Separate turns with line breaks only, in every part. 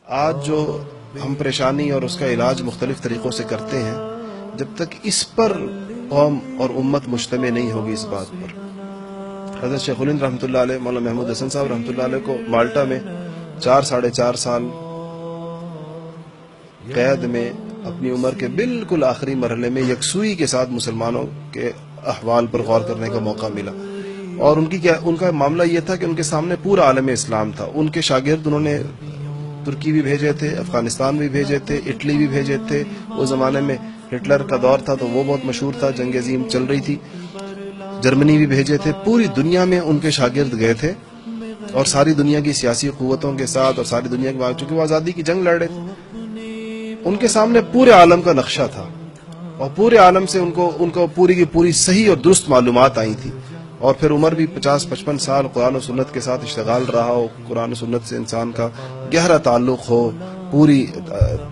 آج جو ہم پریشانی اور اس کا علاج مختلف طریقوں سے کرتے ہیں، جب تک اس پر قوم اور امت مجتمع نہیں ہوگی اس بات پر. حضرت شیخ الہند رحمۃ اللہ علیہ، مولانا محمود حسن صاحب رحمۃ اللہ علیہ کو مالٹا میں 4 سال قید میں اپنی عمر کے بالکل آخری مرحلے میں یکسوئی کے ساتھ مسلمانوں کے احوال پر غور کرنے کا موقع ملا. اور ان کا معاملہ یہ تھا کہ ان کے سامنے پورا عالم اسلام تھا. ان کے شاگرد انہوں نے ترکی بھی بھیجے تھے، افغانستان بھی بھیجے تھے، اٹلی بھی بھیجے تھے. وہ زمانے میں ہٹلر کا دور تھا تو وہ بہت مشہور تھا، جنگ عظیم چل رہی تھی. جرمنی بھی بھیجے تھے. پوری دنیا میں ان کے شاگرد گئے تھے اور ساری دنیا کی سیاسی قوتوں کے ساتھ اور ساری دنیا کے، چونکہ وہ آزادی کی جنگ لڑ رہے تھے، ان کے سامنے پورے عالم کا نقشہ تھا اور پورے عالم سے ان کو پوری کی پوری صحیح اور درست معلومات آئی تھی. اور پھر عمر بھی 50-55 سال قرآن و سنت کے ساتھ اشتغال رہا ہو، قرآن و سنت سے انسان کا گہرا تعلق ہو، پوری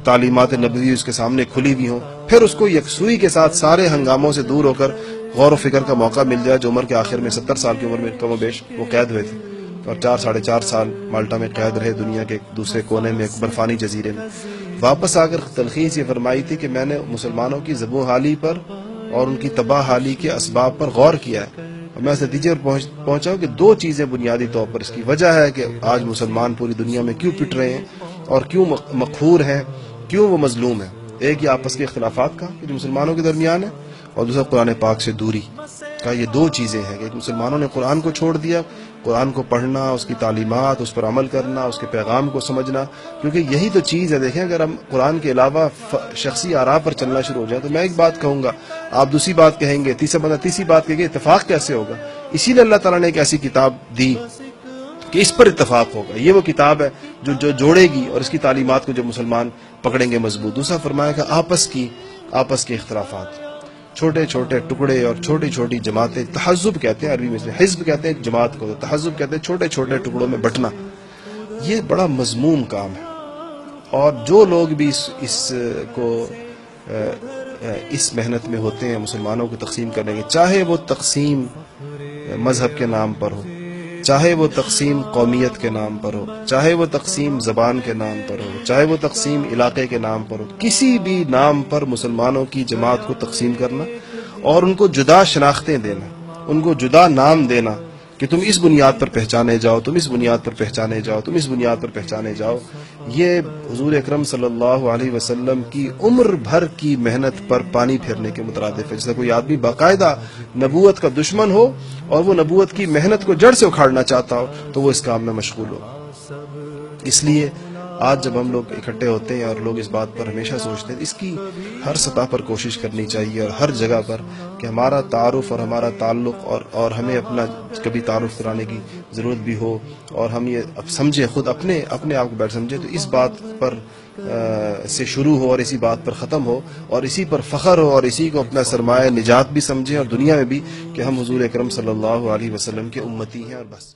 تعلیمات نبوی اس کے سامنے کھلی بھی ہوں، پھر اس کو یکسوئی کے ساتھ سارے ہنگاموں سے دور ہو کر غور و فکر کا موقع مل جائے. جو عمر کے آخر میں 70 سال کی عمر میں کم و بیش وہ قید ہوئے تھے اور 4-4.5 سال مالٹا میں قید رہے، دنیا کے ایک دوسرے کونے میں، ایک برفانی جزیرے میں. واپس آ کر تلخیص یہ فرمائی تھی کہ میں نے مسلمانوں کی زبوں حالی پر اور ان کی تباہ حالی کے اسباب پر غور کیا ہے، اور میں اس نتیجے پر پہنچا ہوں کہ 2 چیزیں بنیادی طور پر اس کی وجہ ہے کہ آج مسلمان پوری دنیا میں کیوں پٹ رہے ہیں اور کیوں مقہور ہیں، کیوں وہ مظلوم ہیں. ایک یہ آپس کے اختلافات کا جو مسلمانوں کے درمیان ہے، اور دوسرا قرآن پاک سے دوری کا. یہ 2 چیزیں ہیں کہ مسلمانوں نے قرآن کو چھوڑ دیا، قرآن کو پڑھنا، اس کی تعلیمات، اس پر عمل کرنا، اس کے پیغام کو سمجھنا، کیونکہ یہی تو چیز ہے. دیکھیں اگر ہم قرآن کے علاوہ شخصی آراء پر چلنا شروع ہو جائیں تو میں ایک بات کہوں گا، آپ دوسری بات کہیں گے، تیسرا بندہ تیسری بات کہے گا، اتفاق کیسے ہوگا؟ اسی لیے اللہ تعالیٰ نے ایک ایسی کتاب دی کہ اس پر اتفاق ہوگا. یہ وہ کتاب ہے جو جوڑے گی اور اس کی تعلیمات کو جو مسلمان پکڑیں گے مضبوط. دوسرا فرمایا کہ آپس کے اختلافات، چھوٹے چھوٹے ٹکڑے اور چھوٹی چھوٹی جماعتیں، تحزب کہتے ہیں عربی میں، حزب کہتے ہیں جماعت کو، تحزب کہتے ہیں چھوٹے چھوٹے ٹکڑوں میں بٹنا. یہ بڑا مذموم کام ہے، اور جو لوگ بھی اس محنت میں ہوتے ہیں مسلمانوں کو تقسیم کرنے کے، چاہے وہ تقسیم مذہب کے نام پر ہو، چاہے وہ تقسیم قومیت کے نام پر ہو، چاہے وہ تقسیم زبان کے نام پر ہو، چاہے وہ تقسیم علاقے کے نام پر ہو، کسی بھی نام پر مسلمانوں کی جماعت کو تقسیم کرنا اور ان کو جدا شناختیں دینا، ان کو جدا نام دینا کہ تم اس بنیاد پر پہچانے جاؤ، تم اس بنیاد پر پہچانے جاؤ، تم اس بنیاد پر پہچانے جاؤ، یہ حضور اکرم صلی اللہ علیہ وسلم کی عمر بھر کی محنت پر پانی پھیرنے کے مترادف ہے. جیسے کوئی آدمی باقاعدہ نبوت کا دشمن ہو اور وہ نبوت کی محنت کو جڑ سے اکھاڑنا چاہتا ہو تو وہ اس کام میں مشغول ہو. اس لیے آج جب ہم لوگ اکٹھے ہوتے ہیں اور لوگ اس بات پر ہمیشہ سوچتے ہیں، اس کی ہر سطح پر کوشش کرنی چاہیے اور ہر جگہ پر کہ ہمارا تعارف اور ہمارا تعلق اور ہمیں اپنا کبھی تعارف کرانے کی ضرورت بھی ہو اور ہم یہ سمجھیں، خود اپنے آپ کو بیٹھ سمجھیں، تو اس بات پر سے شروع ہو اور اسی بات پر ختم ہو اور اسی پر فخر ہو اور اسی کو اپنا سرمایہ نجات بھی سمجھیں اور دنیا میں بھی کہ ہم حضور اکرم صلی اللہ علیہ وسلم کے امتی ہیں اور بس.